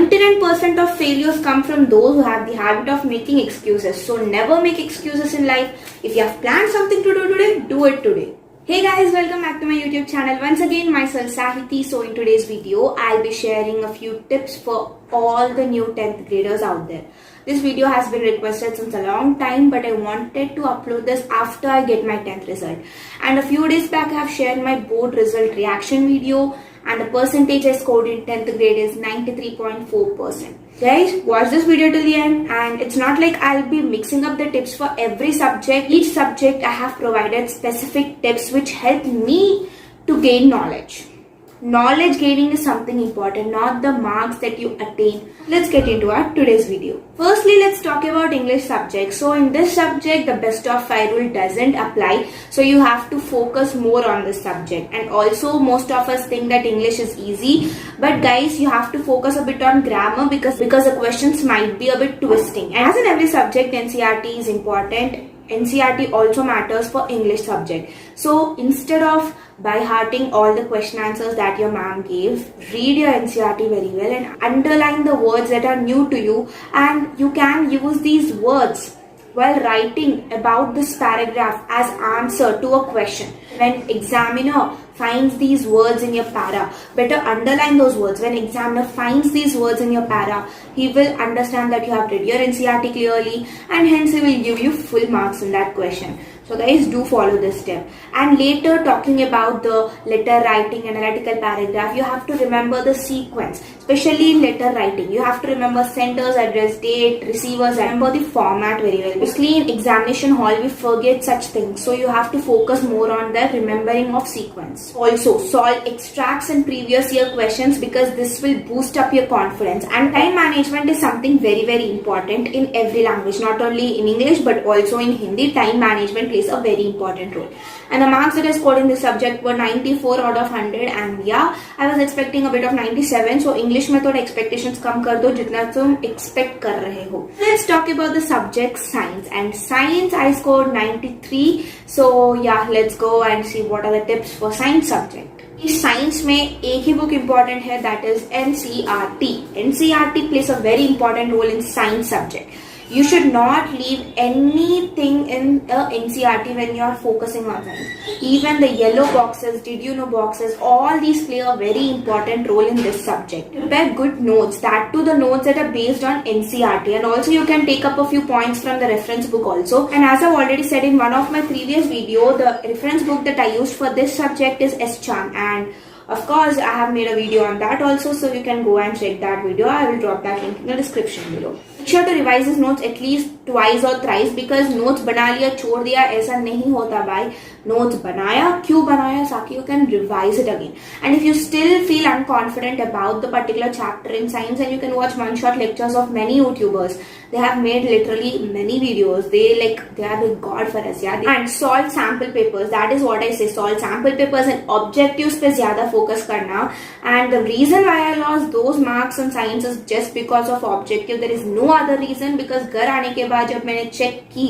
99% of failures come from those who have the habit of making excuses. So never make excuses in life. If you have planned something to do today, do it today. Hey guys, welcome back to my YouTube channel. Once again, myself Sahiti. So in today's video, I'll be sharing a few tips for all the new 10th graders out there. This video has been requested since a long time, but I wanted to upload this after I get my 10th result. And a few days back, I have shared my board result reaction video, and the percentage I scored in 10th grade is 93.4%. Guys, watch this video till the end, and it's not like I'll be mixing up the tips for every subject. Each subject I have provided specific tips which help me to gain knowledge. Knowledge gaining is something important, not the marks that you attain. Let's get into our today's video. Firstly, let's talk about English subject. So in this subject, the best of 5 rule doesn't apply. So you have to focus more on this subject. And also, most of us think that English is easy. But guys, you have to focus a bit on grammar because the questions might be a bit twisting. And as in every subject, NCERT is important. NCERT also matters for English subject. So instead of by-hearting all the question answers that your ma'am gave, read your NCERT very well and underline the words that are new to you, and you can use these words while writing about this paragraph as answer to a question. When examiner finds these words in your para, better underline those words. When examiner finds these words in your para, he will understand that you have read your NCERT clearly, and hence he will give you full marks in that question. So guys, do follow this step. And later, talking about the letter writing, analytical paragraph, you have to remember the sequence, especially in letter writing. You have to remember senders, address, date, receivers, remember the format very well. Mostly in examination hall, we forget such things. So you have to focus more on the remembering of sequence. Also, solve extracts and previous year questions because this will boost up your confidence. And time management is something very, very important in every language, not only in English but also in Hindi. Time management plays a very important role. And the marks that I scored in this subject were 94 out of 100, and yeah, I was expecting a bit of 97. So English में थोड़ा expectations कम कर दो जितना तुम expect कर रहे हो. Let's talk about the subject science. And science I scored 93. So yeah, let's go and see what are the tips for science subject. इस साइंस में एक ही बुक इम्पॉर्टेंट है, that is NCERT. NCERT plays a very important role in science subject. You should not leave anything in the NCERT when you are focusing on science. Even the yellow boxes, did you know boxes, all these play a very important role in this subject. Prepare good notes, that too the notes that are based on NCERT, and also you can take up a few points from the reference book also. And as I've already said in one of my previous video, the reference book that I used for this subject is Chan, and of course I have made a video on that also, so you can go and check that video. I will drop that link in the description below. Make sure to revise his notes at least twice or thrice because notes बना लिया छोड़ दिया ऐसा नहीं होता भाई. Notes बनाया, क्यों बनाया, ताकि you can revise it again. And if you still feel unconfident about the particular chapter in science, and you can watch one-shot lectures of many YouTubers. They have made literally many videos. They are the god for us, yeah. And solve sample papers. That is what I say. Solve sample papers and objectives पे ज़्यादा focus करना. And the reason why I lost those marks in science is just because of objective. There is no other reason, because घर आने के बाद जब मैंने check की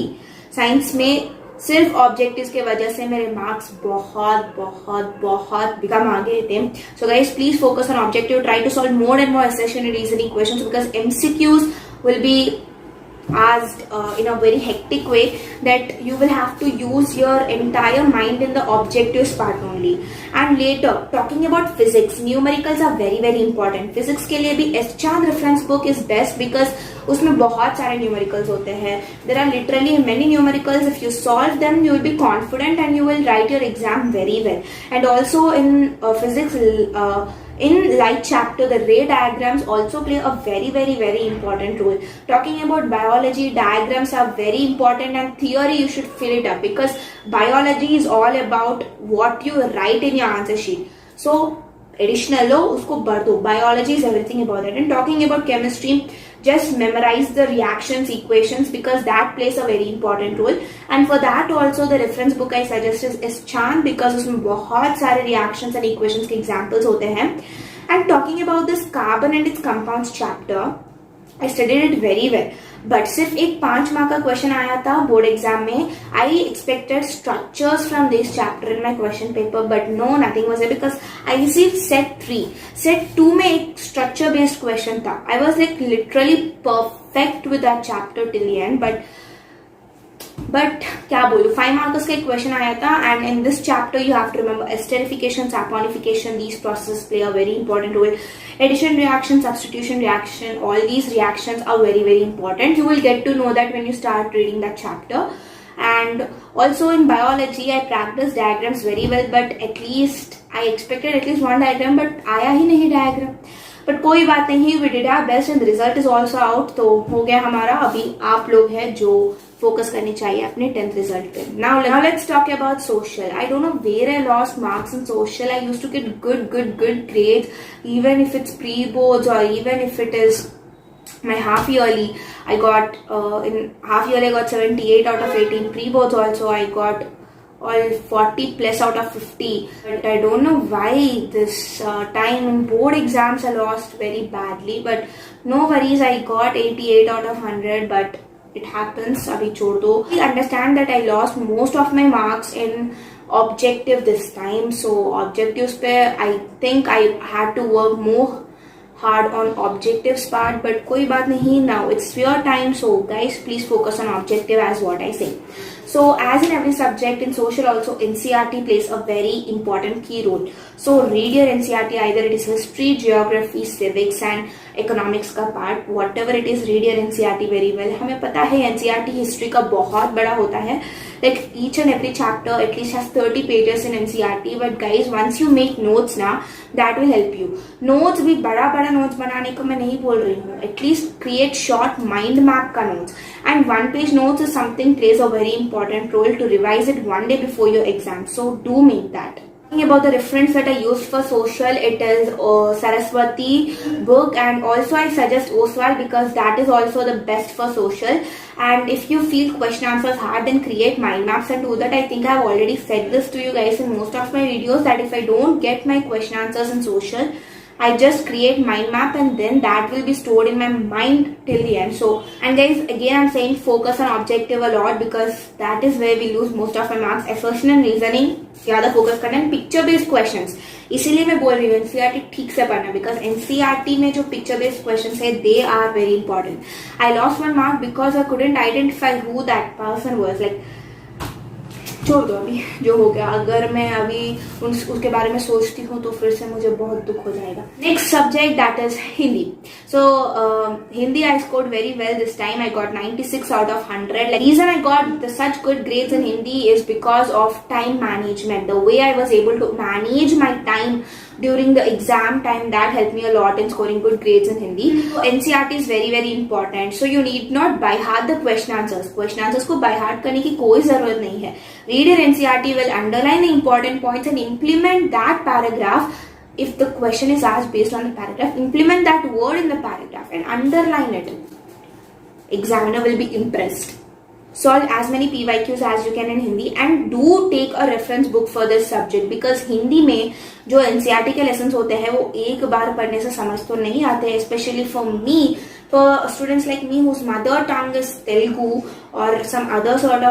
science में सिर्फ ऑब्जेक्टिव्स के वजह से मेरे मार्क्स बहुत बहुत बहुत कम आ गए थे. So guys, please focus on objective. Try to solve more and more assertion and reasoning questions because MCQs will be asked in a very hectic way that you will have to use your entire mind in the objectives part only. And later, talking about physics, numericals are very very important. Physics के लिए भी Chan reference book is best because उसमें बहुत सारे numericals होते हैं. There are literally many numericals. If you solve them, you will be confident and you will write your exam very well. And also in physics, in light chapter, the ray diagrams also play a very very very important role. Talking about biology, diagrams are very important, and theory you should fill it up because biology is all about what you write in your answer sheet. So additional लो उसको भर दो. Biology is everything about that. And talking about chemistry, just memorize the reactions equations because that plays a very important role. And for that also the reference book I suggest is Chan because उसमें बहुत सारे reactions and equations के examples होते हैं. And talking about this carbon and its compounds chapter, I studied it very well. But सिर्फ एक 5 mark का question आया था बोर्ड एग्जाम में. I expected structures from this chapter in my question paper, but no, nothing was there because I received set 3. Set 2 में एक structure based question था. I was like literally perfect with that chapter till the end, but क्या बोलूं, 5 marks का एक question आया था. And in this chapter you have to remember esterification, saponification, these processes play a very important role. Addition reaction, substitution reaction, all these reactions are very very important. You will get to know that when you start reading that chapter. And also in biology I practiced diagrams very well, but at least I expected at least one diagram, but आया ही नहीं diagram. But कोई बात नहीं, we did our best and the result is also out. तो हो गया हमारा. अभी आप लोग हैं जो फोकस करनी चाहिए अपने 10th रिजल्ट पे. Now let's talk about social. I don't know where I lost marks in social. I used to get good grades, even if it's pre-boards or even if it is my half yearly. I got in half yearly I got 78 out of 18. Pre-boards also I got all 40 plus out of 50. But I don't know why this time in board exams I lost very badly. But no worries, I got 88 out of 100. But it happens. Abhi chhod do. I understand that I lost most of my marks in objective this time. So objectives pe I think I had to work more hard on objectives part. But koi baat nahi. Now it's your time. So guys, please focus on objective as what I say. So as in every subject, in social also NCERT plays a very important key role. So read your NCERT, either it is history, geography, civics and economics का part, whatever it is, read your NCERT very well. हमें पता है NCERT history का बहुत बड़ा होता है. Like each and every chapter at least has 30 pages in NCERT. But guys, once you make notes ना, that will help you. Notes भी बड़ा notes बनाने को मैं नहीं बोल रही हूँ. At least create short mind map का notes. And one page notes is something plays a very important role to revise it one day before your exam. So do make that. About the reference that I used for social, it is Saraswati book, and also I suggest Oswald because that is also the best for social. And if you feel question answers hard, then create mind maps and do that. I think I have already said this to you guys in most of my videos, that if I don't get my question answers in social, I just create mind map and then that will be stored in my mind till the end. So, and guys, again I'm saying focus on objective a lot because that is where we lose most of our marks. Assertion and reasoning ज़्यादा focus करना है. Picture based questions, इसीलिए मैं बोल रही हूँ NCERT ठीक से पढ़ना, बिकॉज एनसीईआरटी में जो पिक्चर बेस्ड क्वेश्चंस है they are very important. I lost 1 mark because I couldn't identify who that person was. Like छोड़ दो अभी जो हो गया. अगर मैं अभी उसके बारे में सोचती हूँ तो फिर से मुझे बहुत दुख हो जाएगा. Next subject that is Hindi. So Hindi I scored very well this time. I got 96 out of 100. Like, reason I got such good grades in Hindi is because of time management. The way I was able to manage my time during the exam time, that helped me a lot in scoring good grades in Hindi. So NCERT is very very important. So you need not by heart the question answers. Question answers को by heart करने की कोई जरूरत नहीं है. Read your NCERT well, underline the important points and implement that paragraph. If the question is asked based on the paragraph, implement that word in the paragraph and underline it. Examiner will be impressed. Solve as many PYQs as you can in Hindi and do take a reference book for this subject because Hindi में जो NCERT के lessons होते हैं वो एक बार पढ़ने से समझ तो नहीं आते, especially for me, for students like me whose mother tongue is Telugu or some other sort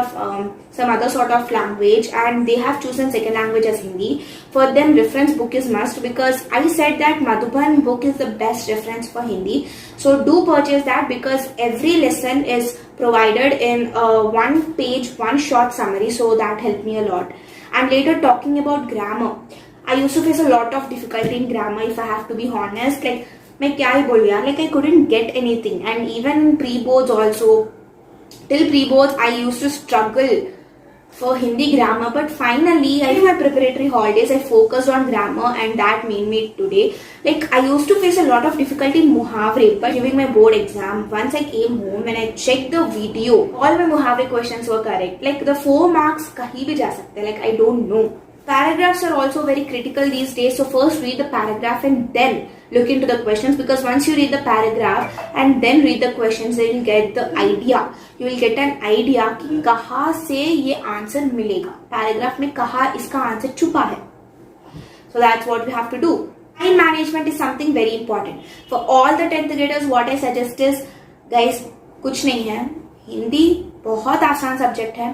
of language and they have chosen second language as Hindi. For them reference book is must because I said that Madhuban book is the best reference for Hindi. So do purchase that because every lesson is provided in one page, one short summary, so that helped me a lot. And later talking about grammar, I used to face a lot of difficulty in grammar if I have to be honest. Like मैं क्या ही बोलूँ यार, like I couldn't get anything. And even in pre-boards also, till pre-boards I used to struggle for Hindi grammar, but finally in my preparatory holidays I focused on grammar and that made me today. Like I used to face a lot of difficulty in muhavre, but during my board exam, once I came home when I checked the video, all my muhavre questions were correct. Like the 4 marks kahin bhi ja sakte, like I don't know. Paragraphs are also very critical these days, so first read the paragraph and then look into the questions because once you read the paragraph and then read the questions, then you get the idea. You will get an idea कि कहाँ से ये answer मिलेगा, paragraph में कहाँ इसका answer छुपा है. So that's what we have to do. Time management is something very important. For all the 10th graders, what I suggest is, guys, कुछ नहीं है, हिंदी बहुत आसान सब्जेक्ट है.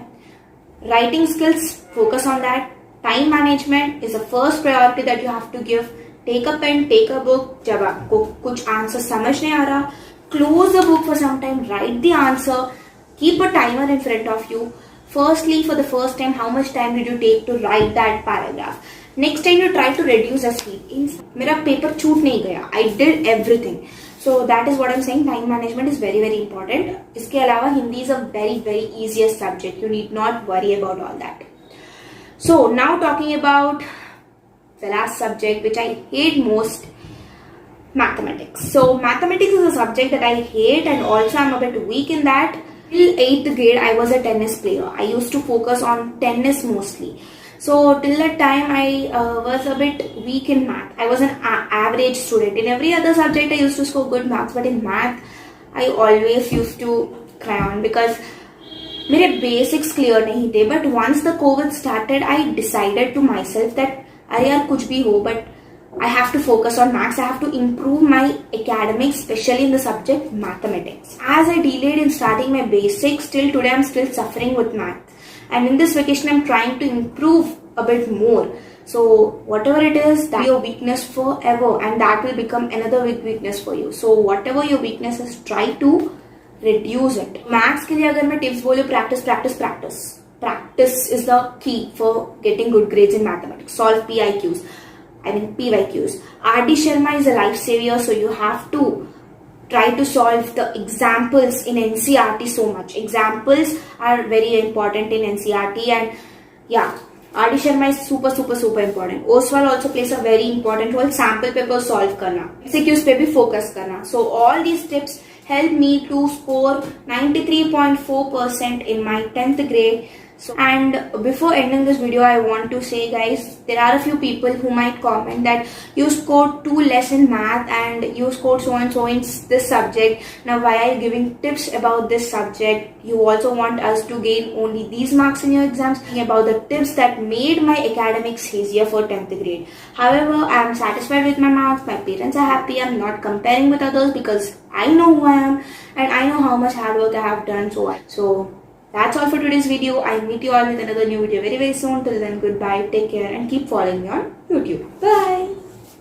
Writing skills, focus on that. Time management is the first priority that you have to give. Take a pen, take a book. जब आपको कुछ answer समझ नहीं आ रहा, close the book for some time, write the answer, keep a timer in front of you. Firstly, for the first time, how much time did you take to write that paragraph? Next time you try to reduce the speed. मेरा paper छूट नहीं गया. I did everything. So that is what I'm saying. Time management is very very important. इसके अलावा Hindi is a very very easiest subject. You need not worry about all that. So now talking about the last subject which I hate most, mathematics. So mathematics is a subject that I hate, and also I'm a bit weak in that. Till 8th grade, I was a tennis player. I used to focus on tennis mostly. So till that time, I was a bit weak in math. I was an average student. In every other subject, I used to score good marks, but in math, I always used to cry on because मेरे basics clear नहीं थे. But once the COVID started, I decided to myself that अरे यार कुछ भी हो, but I have to focus on maths. I have to improve my academics, especially in the subject mathematics. As I delayed in starting my basics, till today I'm still suffering with math. And in this vacation, I'm trying to improve a bit more. So whatever it is, that your weakness forever, and that will become another weakness for you. So whatever your weakness is, try to reduce it. Maths के लिए अगर मैं tips बोलूँ, practice. Practice is the key for getting good grades in mathematics. Solve PYQs. R.D. Sharma is a life savior, so you have to try to solve the examples in NCERT so much. Examples are very important in NCERT, and yeah, R.D. Sharma is super important. Oswald also plays a very important role. Sample paper solve करना, MCQs पे भी focus करना. So all these tips helped me to score 93.4% in my 10th grade. So, and before ending this video, I want to say, guys, there are a few people who might comment that you scored too less in math and you scored so and so in this subject. Now, why are you giving tips about this subject? You also want us to gain only these marks in your exams. About the tips that made my academics easier for 10th grade. However, I am satisfied with my marks. My parents are happy. I'm not comparing with others because I know who I am and I know how much hard work I have done. So that's all for today's video. I'll meet you all with another new video very very soon. Till then, goodbye, take care, and keep following me on YouTube. Bye.